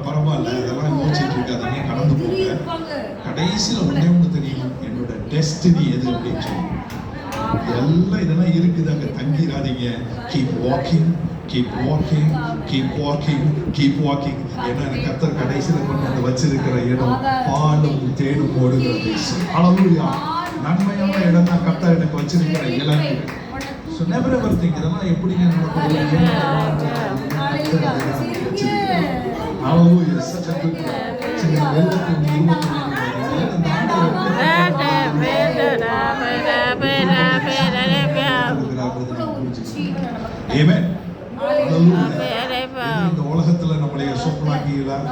பரவாயில்ல, அதெல்லாம் யோசிச்சுட்டு இருக்காதீங்க, கடந்து போங்க. கடைசியில ஒண்ணே ஒண்ணு தெரியும், என்னோட டெஸ்டினி எது அப்படின்னு சொல்லி. எல்லாம் இதெல்லாம் இருக்குது, அங்க தங்கிடாதீங்க. Keep walking, keep walking, keep walking, keep walking. ஏன்னா கர்த்தர் கடைசியில கொண்டு வந்து வச்சிருக்கிற இடம் பாலும் தேடும் ஓடுகிற தேசம். ஹல்லேலூயா. நன்மையான இடம் தான் கர்த்தர் எனக்கு வச்சிருக்கிற இலக்கு. So never ever think இதெல்லாம் எப்படிங்க நடக்குது? Hallelujah. Such a good Amen. இந்த உலகத்துல நம்மளைய சோப்பனாக்கிலாம்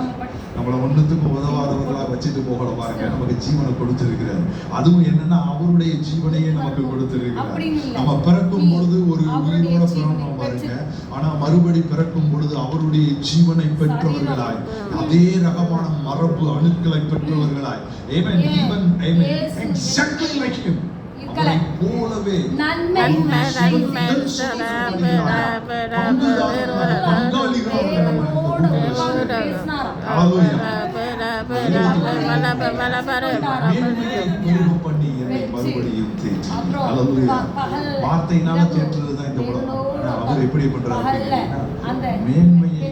நம்மளை ஒன்றுத்துக்கு உதவாதவர்களா வச்சுட்டு போகல பாருங்க. நமக்கு ஜீவனை கொடுத்திருக்கிறார். அதுவும் என்னன்னா அவருடைய ஜீவனையே நமக்கு கொடுத்திருக்கிறார். நம்ம பிறக்கும் பொழுது ஒரு உயிரோட பிறந்தோம் பாருங்க. ஆனா மறுபடி பிறக்கும் பொழுது அவருடைய ஜீவனை பெற்றவர்களாய், அதே ரகமான மரபு அணுக்களை பெற்றவர்களாய். Amen. Even amen. Exactly like him. அவரை போலவே வார்த்தையினால தேற்றுறதுதான் இந்த உலகம். அவர் எப்படி பண்றாரு? மேன்மையை